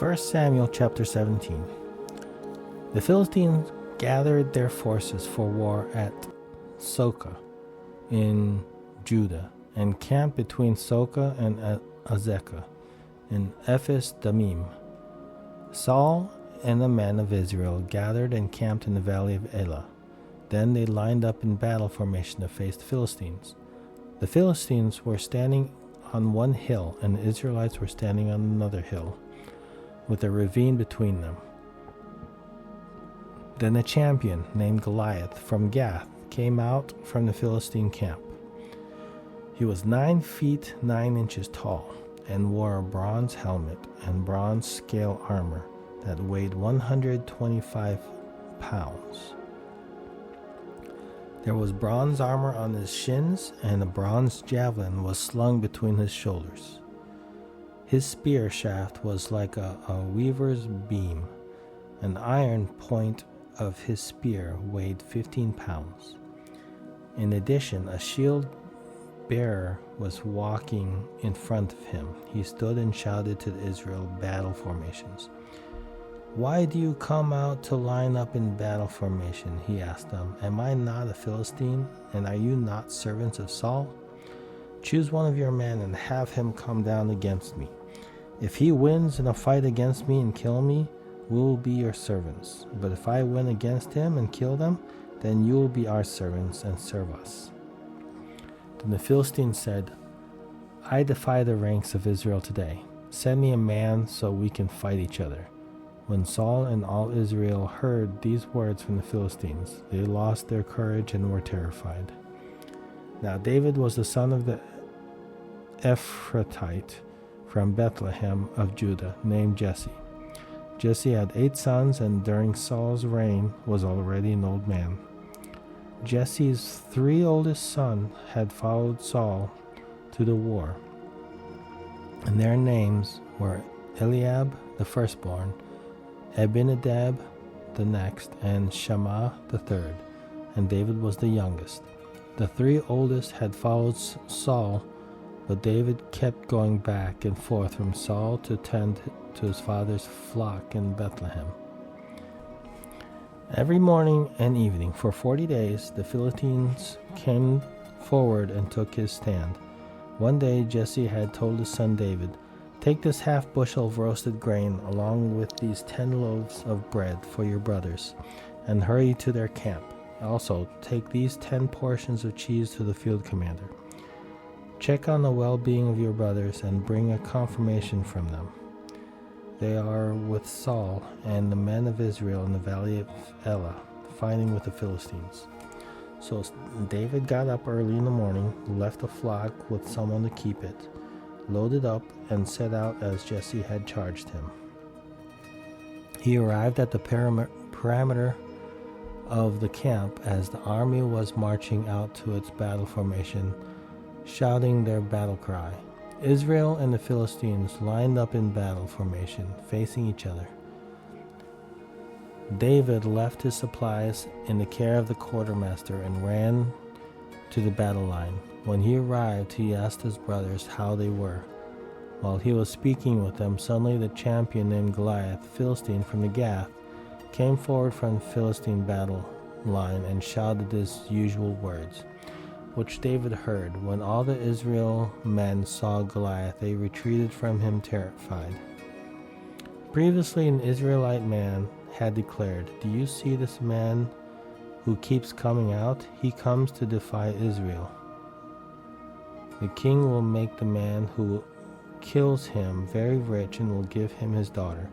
1 Samuel chapter 17. The Philistines gathered their forces for war at Soka in Judah, and camped between Soka and Azekah in Ephes Damim. Saul and the men of Israel gathered and camped in the valley of Elah. Then they lined up in battle formation to face the Philistines. The Philistines were standing on one hill, and the Israelites were standing on another hill, with a ravine between them. Then a champion named Goliath from Gath came out from the Philistine camp. He was 9 feet 9 inches tall, and wore a bronze helmet and bronze scale armor that weighed 125 pounds. There was bronze armor on his shins, and a bronze javelin was slung between his shoulders. His spear shaft was like a weaver's beam. An iron point of his spear weighed 15 pounds. In addition, a shield bearer was walking in front of him. He stood and shouted to the Israel battle formations. "Why do you come out to line up in battle formation?" he asked them. "Am I not a Philistine, and are you not servants of Saul? Choose one of your men and have him come down against me. If he wins in a fight against me and kill me, we will be your servants. But if I win against him and kill them, then you will be our servants and serve us." Then the Philistines said, "I defy the ranks of Israel today. Send me a man so we can fight each other." When Saul and all Israel heard these words from the Philistines, they lost their courage and were terrified. Now David was the son of the Ephrathite from Bethlehem of Judah, named Jesse. Jesse had 8 sons, and during Saul's reign was already an old man. Jesse's 3 oldest sons had followed Saul to the war, and their names were Eliab the firstborn, Abinadab the next, and Shammah the third, and David was the youngest. The 3 oldest had followed Saul, but David kept going back and forth from Saul to tend to his father's flock in Bethlehem. Every morning and evening for 40 days the Philistines came forward and took his stand. One day Jesse had told his son David, "Take this half bushel of roasted grain along with these 10 loaves of bread for your brothers, and hurry to their camp. Also, take these 10 portions of cheese to the field commander. Check on the well-being of your brothers and bring a confirmation from them. They are with Saul and the men of Israel in the valley of Elah, fighting with the Philistines." So David got up early in the morning, left the flock with someone to keep it, loaded up, and set out as Jesse had charged him. He arrived at the perimeter of the camp as the army was marching out to its battle formation, shouting their battle cry. Israel and the Philistines lined up in battle formation, facing each other. David left his supplies in the care of the quartermaster and ran to the battle line. When he arrived, he asked his brothers how they were. While he was speaking with them, suddenly the champion named Goliath, Philistine from the Gath, came forward from the Philistine battle line and shouted his usual words, which David heard. When all the Israel men saw Goliath, they retreated from him terrified. Previously an Israelite man had declared, "Do you see this man who keeps coming out? He comes to defy Israel. The king will make the man who kills him very rich and will give him his daughter.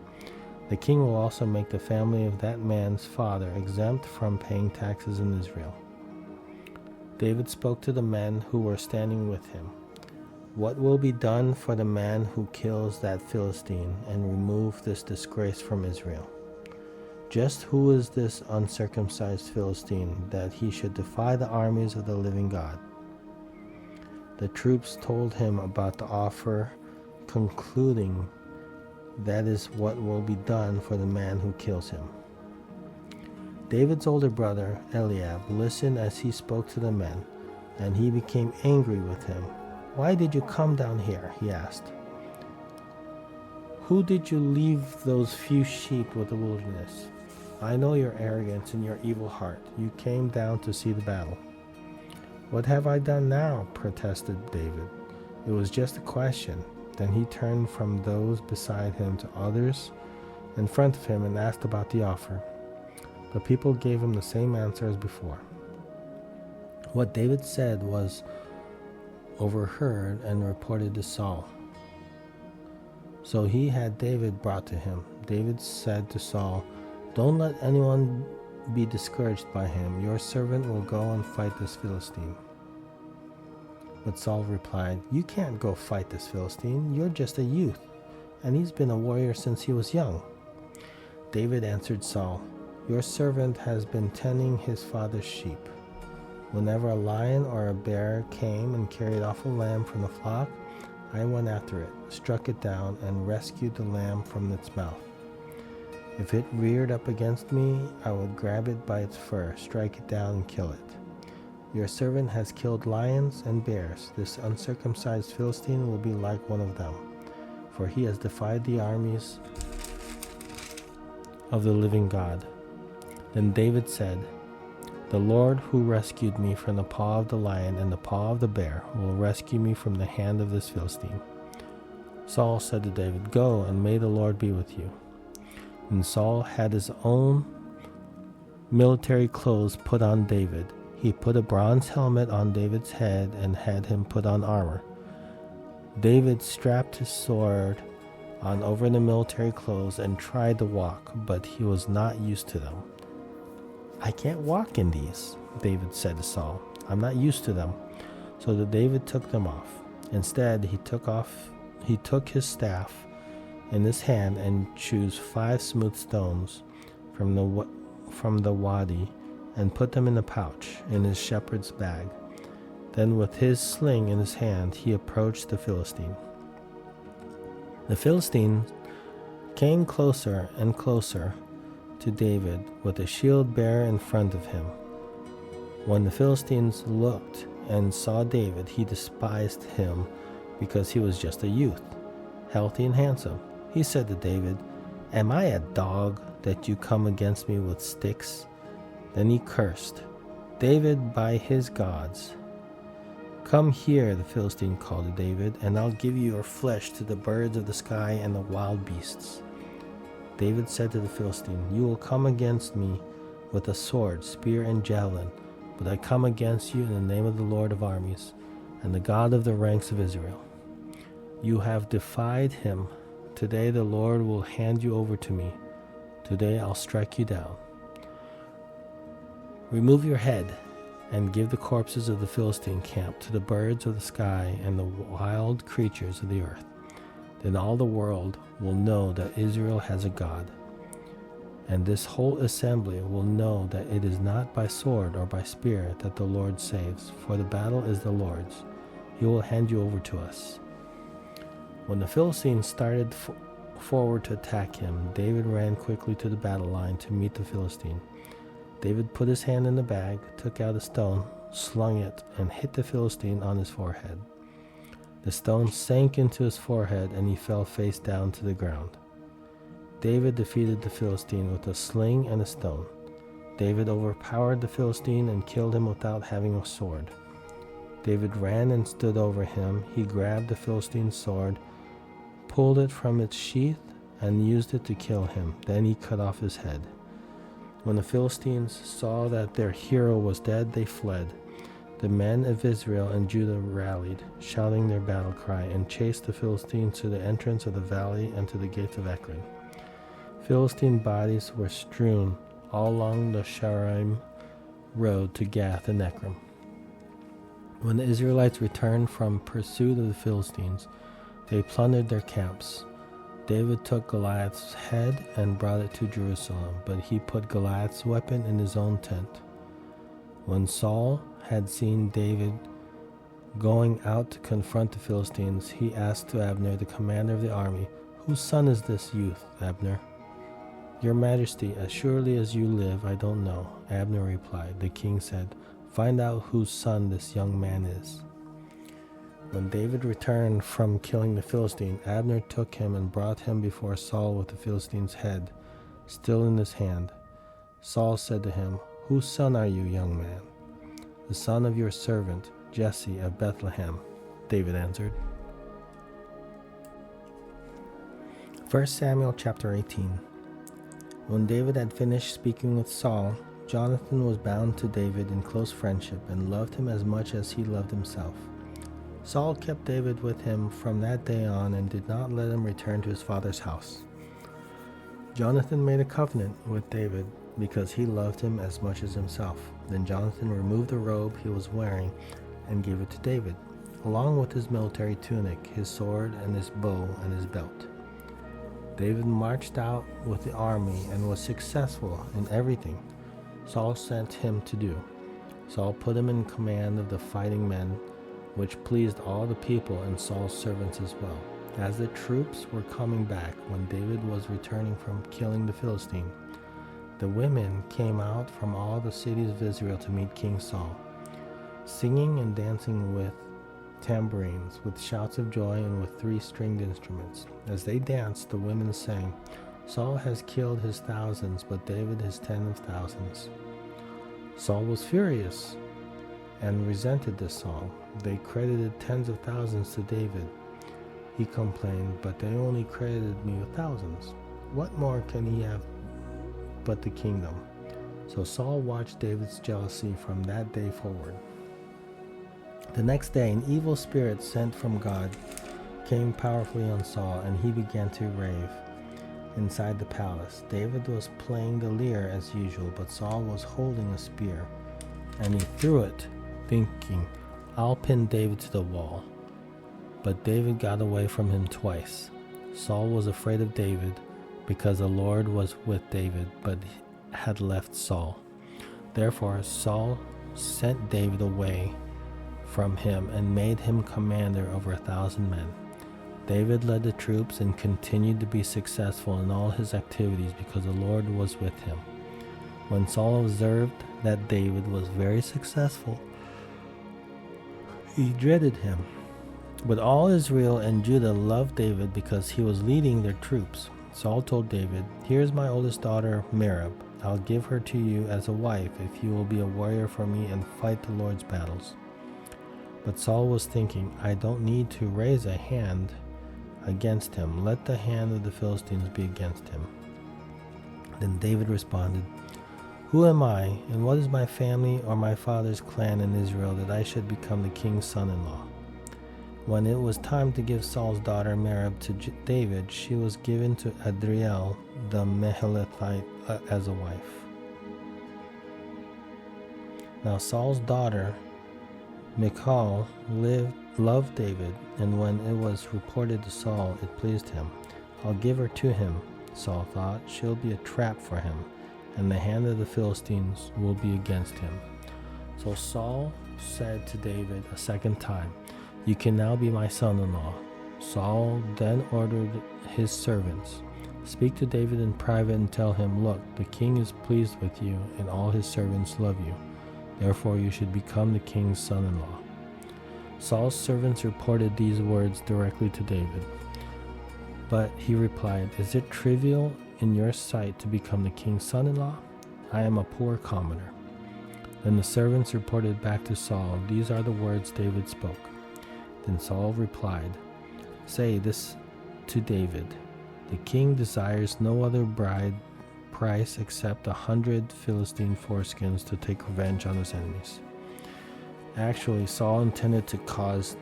The king will also make the family of that man's father exempt from paying taxes in Israel." David spoke to the men who were standing with him. "What will be done for the man who kills that Philistine and remove this disgrace from Israel? Just who is this uncircumcised Philistine that he should defy the armies of the living God?" The troops told him about the offer, concluding, "That is what will be done for the man who kills him." David's older brother, Eliab, listened as he spoke to the men, and he became angry with him. "Why did you come down here?" he asked. Who did you leave those few sheep with the wilderness? I know your arrogance and your evil heart. You came down to see the battle. What have I done now? Protested David. It was just a question. Then he turned from those beside him to others in front of him and asked about the offer. The people gave him the same answer as before. What David said was overheard and reported to Saul. So he had David brought to him. David said to Saul, "Don't let anyone be discouraged by him. Your servant will go and fight this Philistine." But Saul replied, "You can't go fight this Philistine. You're just a youth, and he's been a warrior since he was young." David answered Saul, "Your servant has been tending his father's sheep. Whenever a lion or a bear came and carried off a lamb from the flock, I went after it, struck it down, and rescued the lamb from its mouth. If it reared up against me, I would grab it by its fur, strike it down, and kill it. Your servant has killed lions and bears. This uncircumcised Philistine will be like one of them, for he has defied the armies of the living God." Then David said, "The Lord who rescued me from the paw of the lion and the paw of the bear will rescue me from the hand of this Philistine." Saul said to David, "Go, and may the Lord be with you." And Saul had his own military clothes put on David. He put a bronze helmet on David's head and had him put on armor. David strapped his sword on over the military clothes and tried to walk, but he was not used to them. "I can't walk in these," David said to Saul. "I'm not used to them." So that David took them off. Instead, he took his staff in his hand and chose 5 smooth stones from the wadi and put them in a pouch in his shepherd's bag. Then with his sling in his hand, he approached the Philistine. The Philistine came closer and closer to David with a shield bearer in front of him. When the Philistines looked and saw David, he despised him because he was just a youth, healthy and handsome. He said to David, "Am I a dog that you come against me with sticks?" Then he cursed David by his gods. "Come here," the Philistine called to David, "and I'll give you your flesh to the birds of the sky and the wild beasts." David said to the Philistine, "You will come against me with a sword, spear, and javelin, but I come against you in the name of the Lord of armies and the God of the ranks of Israel. You have defied him. Today the Lord will hand you over to me. Today I'll strike you down. Remove your head and give the corpses of the Philistine camp to the birds of the sky and the wild creatures of the earth. Then all the world will know that Israel has a God, and this whole assembly will know that it is not by sword or by spear that the Lord saves, for the battle is the Lord's. He will hand you over to us." When the Philistines started forward to attack him, David ran quickly to the battle line to meet the Philistine. David put his hand in the bag, took out a stone, slung it, and hit the Philistine on his forehead. The stone sank into his forehead, and he fell face down to the ground. David defeated the Philistine with a sling and a stone. David overpowered the Philistine and killed him without having a sword. David ran and stood over him. He grabbed the Philistine's sword, pulled it from its sheath, and used it to kill him. Then he cut off his head. When the Philistines saw that their hero was dead, they fled. The men of Israel and Judah rallied, shouting their battle cry, and chased the Philistines to the entrance of the valley and to the gates of Ekron. Philistine bodies were strewn all along the Shaaraim road to Gath and Ekron. When the Israelites returned from pursuit of the Philistines, they plundered their camps. David took Goliath's head and brought it to Jerusalem, but he put Goliath's weapon in his own tent. When Saul had seen David going out to confront the Philistines, he asked to Abner, the commander of the army, "Whose son is this youth, Abner?" "Your Majesty, as surely as you live, I don't know," Abner replied. The king said, "Find out whose son this young man is." When David returned from killing the Philistine, Abner took him and brought him before Saul with the Philistine's head still in his hand. Saul said to him, "Whose son are you, young man?" "The son of your servant, Jesse of Bethlehem," David answered. 1 Samuel chapter 18. When David had finished speaking with Saul, Jonathan was bound to David in close friendship and loved him as much as he loved himself. Saul kept David with him from that day on and did not let him return to his father's house. Jonathan made a covenant with David because he loved him as much as himself. Then Jonathan removed the robe he was wearing and gave it to David, along with his military tunic, his sword, and his bow and his belt. David marched out with the army and was successful in everything Saul sent him to do. Saul put him in command of the fighting men, which pleased all the people and Saul's servants as well. As the troops were coming back when David was returning from killing the Philistine, the women came out from all the cities of Israel to meet King Saul, singing and dancing with tambourines, with shouts of joy, and with three-stringed instruments. As they danced, the women sang, "Saul has killed his thousands, but David his tens of thousands." Saul was furious and resented this song. They credited tens of thousands to David. He complained, "But they only credited me with thousands. What more can he have but the kingdom?" So Saul watched David's jealousy from that day forward. The next day, an evil spirit sent from God came powerfully on Saul, and he began to rave inside the palace. David was playing the lyre as usual, but Saul was holding a spear, and he threw it, thinking, "I'll pin David to the wall." But David got away from him twice. Saul was afraid of David because the Lord was with David, but had left Saul. Therefore Saul sent David away from him and made him commander over 1,000 men. David led the troops and continued to be successful in all his activities because the Lord was with him. When Saul observed that David was very successful, he dreaded him. But all Israel and Judah loved David because he was leading their troops. Saul told David, "Here's my oldest daughter, Merab. I'll give her to you as a wife if you will be a warrior for me and fight the Lord's battles." But Saul was thinking, "I don't need to raise a hand against him. Let the hand of the Philistines be against him." Then David responded, "Who am I, and what is my family or my father's clan in Israel that I should become the king's son-in-law?" When it was time to give Saul's daughter Merab to David, she was given to Adriel the Mehelethite as a wife. Now Saul's daughter Michal loved David, and when it was reported to Saul, it pleased him. "I'll give her to him," Saul thought. "She'll be a trap for him, and the hand of the Philistines will be against him." So Saul said to David a second time, "You can now be my son-in-law." Saul then ordered his servants, "Speak to David in private and tell him, 'Look, the king is pleased with you, and all his servants love you. Therefore you should become the king's son-in-law.'" Saul's servants reported these words directly to David. But he replied, "Is it trivial in your sight to become the king's son-in-law? I am a poor commoner." Then the servants reported back to Saul, "These are the words David spoke." Then Saul replied, "Say this to David, 'The king desires no other bride price except 100 Philistine foreskins to take revenge on his enemies.'" Actually, Saul intended to cause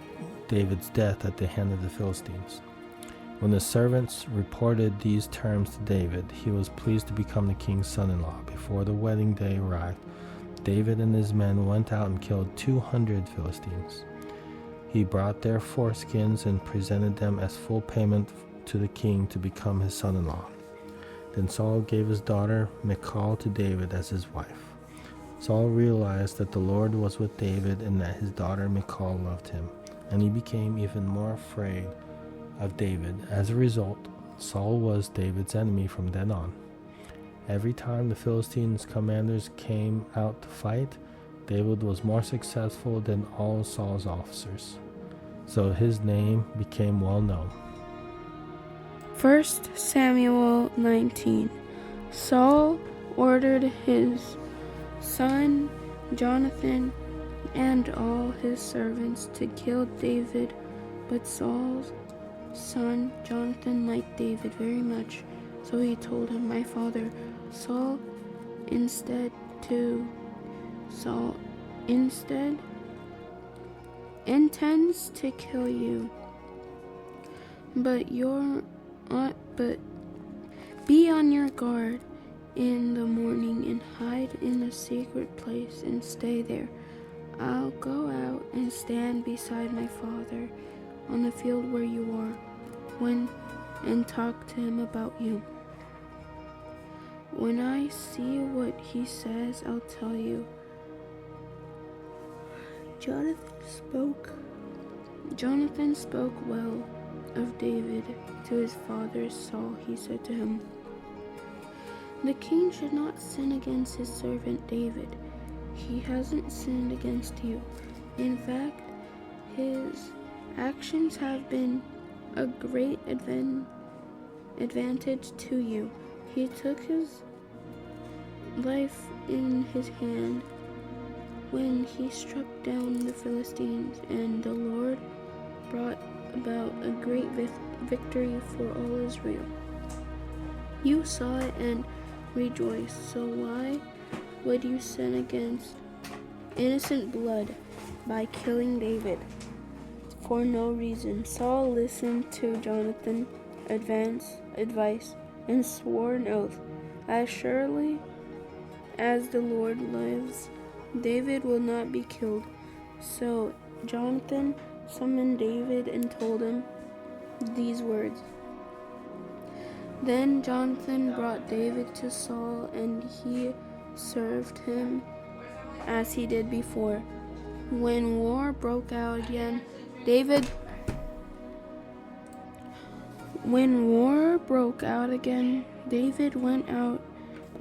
David's death at the hand of the Philistines. When the servants reported these terms to David, he was pleased to become the king's son-in-law. Before the wedding day arrived, David and his men went out and killed 200 Philistines. He brought their foreskins and presented them as full payment to the king to become his son-in-law. Then Saul gave his daughter Michal to David as his wife. Saul realized that the Lord was with David and that his daughter Michal loved him, and he became even more afraid of David. As a result, Saul was David's enemy from then on. Every time the Philistines' commanders came out to fight, David was more successful than all Saul's officers. so his name became well known. 1 Samuel 19. Saul ordered his son Jonathan and all his servants to kill David, but Saul's son Jonathan liked David very much, so he told him, "My father Saul instead intends to kill you, but be on your guard in the morning and hide in a secret place and stay there. I'll go out and stand beside my father on the field where you are and talk to him about you. When I see what he says, I'll tell you." Jonathan spoke well of David to his father Saul. He said to him, "The king should not sin against his servant David. He hasn't sinned against you. In fact, his actions have been a great advantage to you. He took his life in his hand when he struck down the Philistines, and the Lord brought about a great victory for all Israel. You saw it and rejoiced, so why would you sin against innocent blood by killing David for no reason?" Saul listened to Jonathan's advice and swore an oath, "As surely as the Lord lives, David will not be killed." So Jonathan summoned David and told him these words. Then Jonathan brought David to Saul, and he served him as he did before. When war broke out again, David went out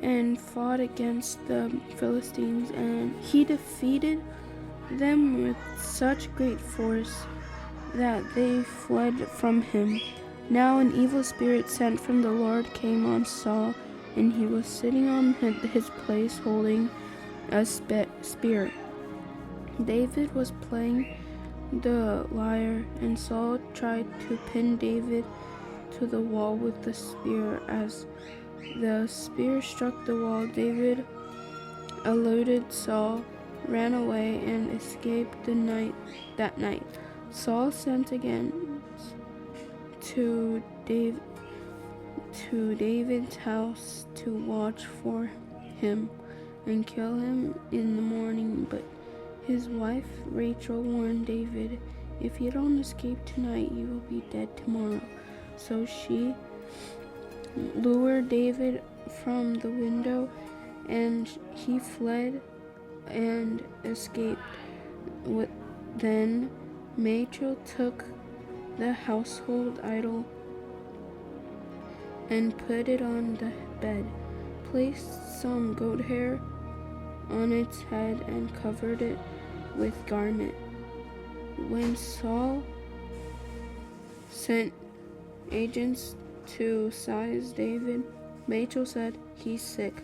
and fought against the Philistines, and he defeated them with such great force that they fled from him. Now an evil spirit sent from the Lord came on Saul, and he was sitting on his place holding a spear. David was playing the lyre, and Saul tried to pin David to the wall with the spear. As the spear struck the wall, David eluded Saul, ran away, and escaped that night. Saul sent again to David's house to watch for him and kill him in the morning, but his wife Rachel warned David, "If you don't escape tonight, you will be dead tomorrow." So she lured David from the window, and he fled and escaped. Then Rachel took the household idol and put it on the bed, placed some goat hair on its head, and covered it with garment. When Saul sent agents to seize David, Rachel said, "He's sick."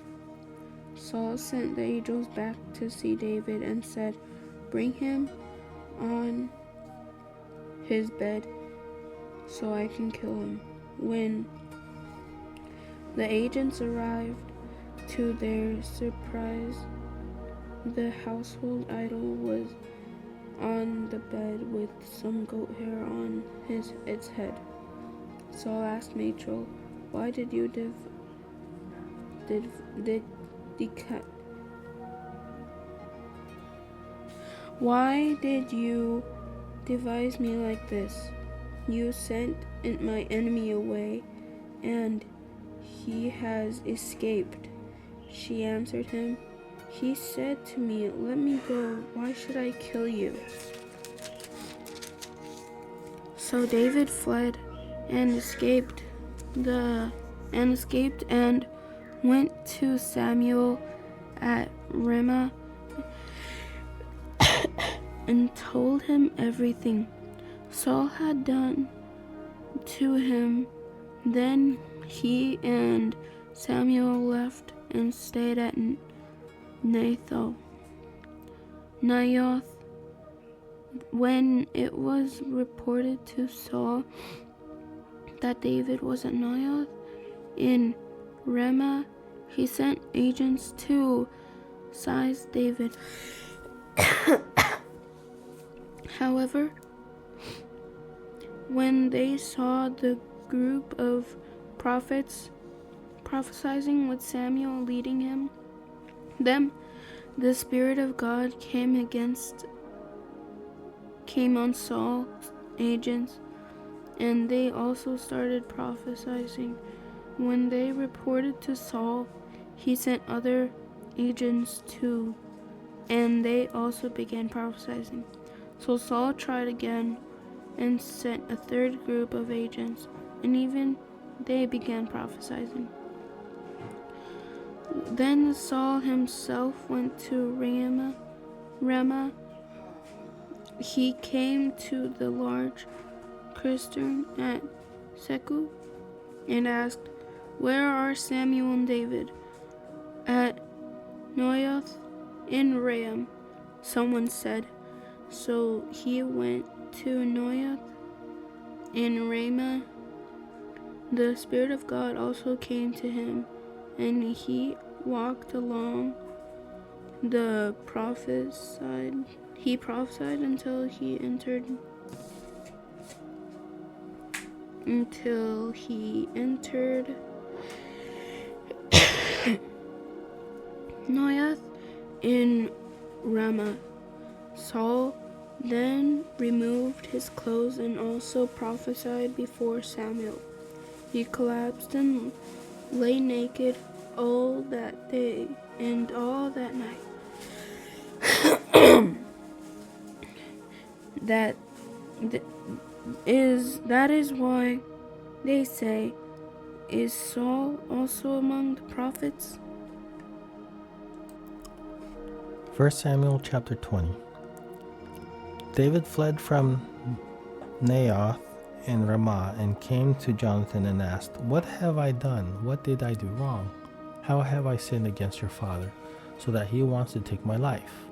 Saul sent the angels back to see David and said, "Bring him on his bed so I can kill him." When the agents arrived, to their surprise, the household idol was on the bed with some goat hair on its head. Saul asked Rachel, "Why did you Why did you devise me like this? You sent my enemy away, and he has escaped." She answered him, "He said to me, 'Let me go. Why should I kill you?'" So David fled and escaped and went to Samuel at Ramah and told him everything. Saul had done to him. Then he and Samuel left and stayed at Naioth. When it was reported to Saul that David was at Naioth in Ramah, he sent agents to seize David. However, when they saw the group of prophets prophesying with Samuel leading them, the Spirit of God came on Saul's agents, and they also started prophesying. When they reported to Saul, he sent other agents too, and they also began prophesying. So Saul tried again and sent a third group of agents, and even they began prophesying. Then Saul himself went to Ramah. He came to the large cistern at Seku and asked, "Where are Samuel and David?" "At Naioth in Ramah," someone said. So he went to Naioth in Ramah. The Spirit of God also came to him, and he walked along the prophesied. He prophesied until he entered Naioth in Ramah. Saul then removed his clothes and also prophesied before Samuel. He collapsed and lay naked all that day and all that night. That is why they say, "Is Saul also among the prophets?" 1 Samuel chapter 20. David fled from Naioth in Ramah and came to Jonathan and asked, "What have I done? What did I do wrong? How have I sinned against your father, so that he wants to take my life?"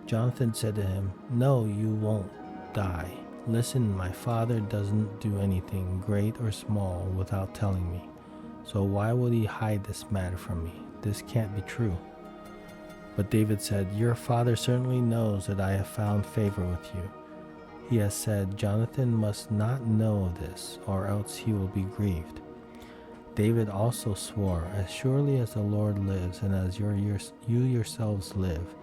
Jonathan said to him, "No, you won't die. Listen, my father doesn't do anything, great or small, without telling me. So why would he hide this matter from me? This can't be true." But David said, "Your father certainly knows that I have found favor with you. He has said, 'Jonathan must not know of this, or else he will be grieved.'" David also swore, "As surely as the Lord lives, and as you yourselves live,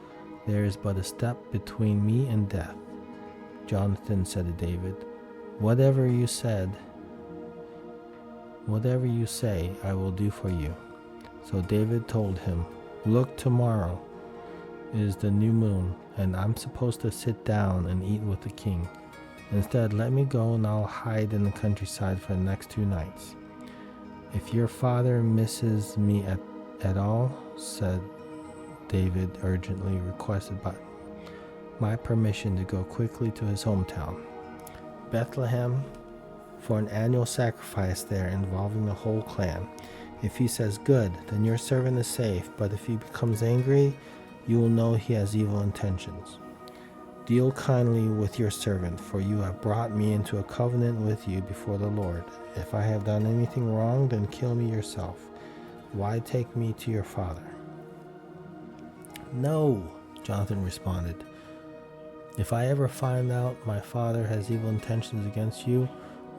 there is but a step between me and death." Jonathan said to David, Whatever you say, I will do for you." So David told him, "Look, tomorrow is the new moon, and I'm supposed to sit down and eat with the king. Instead, let me go and I'll hide in the countryside for the next 2 nights. If your father misses me at all," said David urgently, requested my permission to go quickly to his hometown, Bethlehem, for an annual sacrifice there involving the whole clan. If he says, "Good," then your servant is safe, but if he becomes angry, you will know he has evil intentions. Deal kindly with your servant, for you have brought me into a covenant with you before the Lord. If I have done anything wrong, then kill me yourself. Why take me to your father?" "No," Jonathan responded. "If I ever find out my father has evil intentions against you,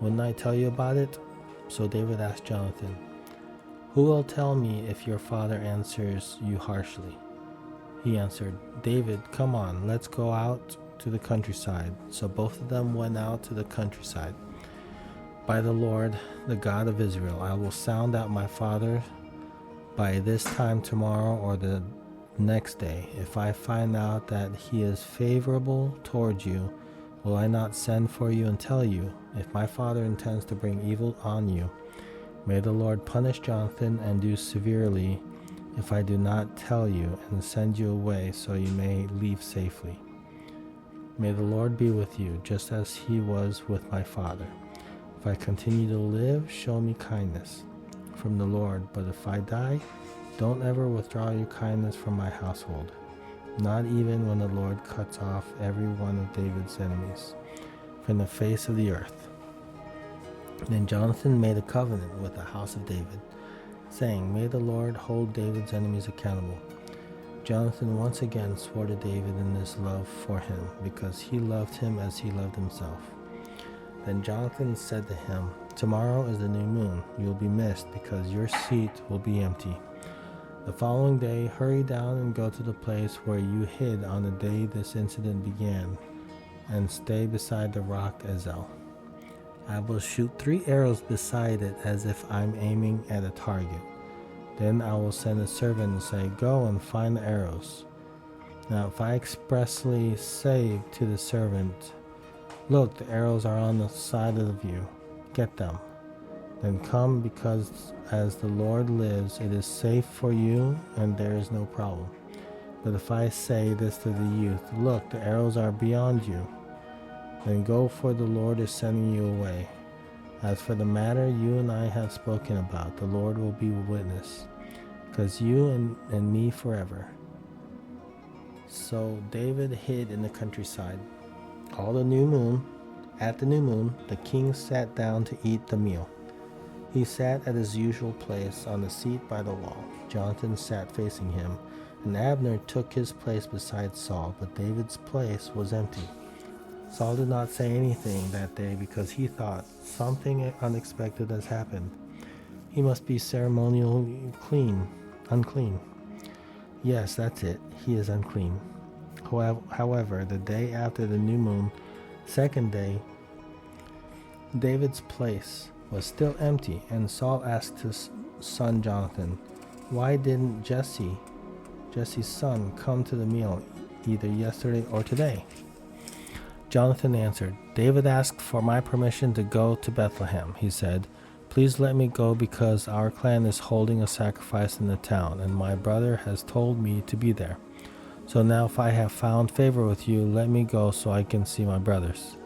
wouldn't I tell you about it?" So David asked Jonathan, "Who will tell me if your father answers you harshly?" He answered, "David, come on, let's go out to the countryside." So both of them went out to the countryside. "By the Lord, the God of Israel, I will sound out my father by this time tomorrow or the next day. If I find out that he is favorable towards you, will I not send for you and tell you? If my father intends to bring evil on you, may the Lord punish Jonathan and do severely if I do not tell you and send you away so you may leave safely." May the Lord be with you, just as he was with my father. If I continue to live, show me kindness from the Lord, but if I die, don't ever withdraw your kindness from my household, not even when the Lord cuts off every one of David's enemies from the face of the earth." Then Jonathan made a covenant with the house of David, saying, "May the Lord hold David's enemies accountable." Jonathan once again swore to David in his love for him, because he loved him as he loved himself. Then Jonathan said to him, "Tomorrow is the new moon. You will be missed, because your seat will be empty. The following day, hurry down and go to the place where you hid on the day this incident began, and stay beside the rock Ezel. I will shoot 3 arrows beside it as if I'm aiming at a target. Then I will send a servant and say, 'Go and find the arrows.' Now if I expressly say to the servant, 'Look, the arrows are on the side of you, get them,' then come, because as the Lord lives, it is safe for you and there is no problem. But if I say this to the youth, 'Look, the arrows are beyond you,' then go, for the Lord is sending you away. As for the matter you and I have spoken about, the Lord will be a witness, because you and me forever." So David hid in the countryside. At the new moon, the king sat down to eat the meal. He sat at his usual place on the seat by the wall. Jonathan sat facing him, and Abner took his place beside Saul, but David's place was empty. Saul did not say anything that day because he thought, "Something unexpected has happened. He must be ceremonially unclean. Yes, that's it. He is unclean." However, the day after the new moon, second day, David's place was still empty, and Saul asked his son Jonathan, "Why didn't Jesse's son, come to the meal either yesterday or today?" Jonathan answered, "David asked for my permission to go to Bethlehem," he said. "Please let me go, because our clan is holding a sacrifice in the town, and my brother has told me to be there. So now if I have found favor with you, let me go so I can see my brothers."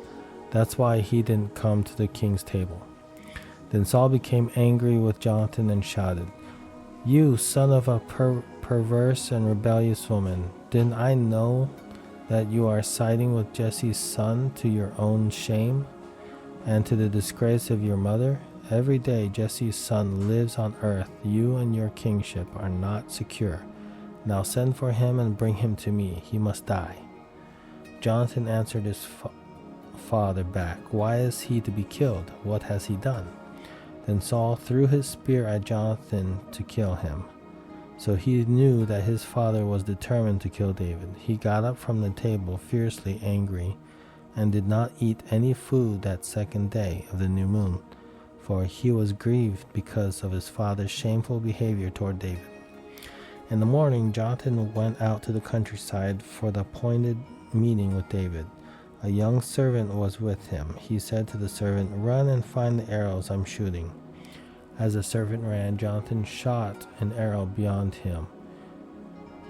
That's why he didn't come to the king's table. Then Saul became angry with Jonathan and shouted, "You son of a perverse and rebellious woman, didn't I know that you are siding with Jesse's son to your own shame and to the disgrace of your mother? Every day Jesse's son lives on earth. You and your kingship are not secure. Now send for him and bring him to me. He must die." Jonathan answered his father back, "Why is he to be killed? What has he done?" Then Saul threw his spear at Jonathan to kill him. So he knew that his father was determined to kill David. He got up from the table fiercely angry and did not eat any food that second day of the new moon, for he was grieved because of his father's shameful behavior toward David. In the morning, Jonathan went out to the countryside for the appointed meeting with David. A young servant was with him. He said to the servant, "Run and find the arrows I'm shooting." As the servant ran, Jonathan shot an arrow beyond him.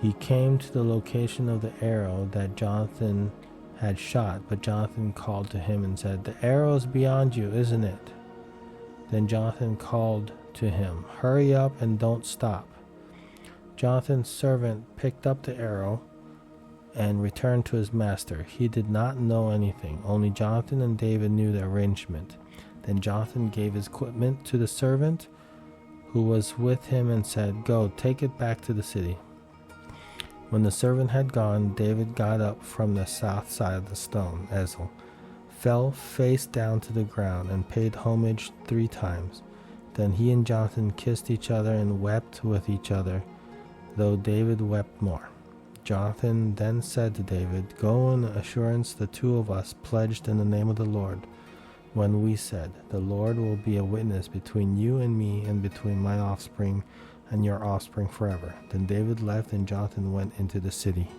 He came to the location of the arrow that Jonathan had shot, but Jonathan called to him and said, "The arrow is beyond you, isn't it?" Then Jonathan called to him, "Hurry up and don't stop." Jonathan's servant picked up the arrow and returned to his master. He did not know anything, only Jonathan and David knew the arrangement. Then Jonathan gave his equipment to the servant who was with him and said, "Go, take it back to the city." When the servant had gone, David got up from the south side of the stone, Ezel, fell face down to the ground, and paid homage 3 times. Then he and Jonathan kissed each other and wept with each other, though David wept more. Jonathan then said to David, "Go in assurance the 2 of us pledged in the name of the Lord, when we said, 'The Lord will be a witness between you and me and between my offspring and your offspring forever.'" Then David left and Jonathan went into the city.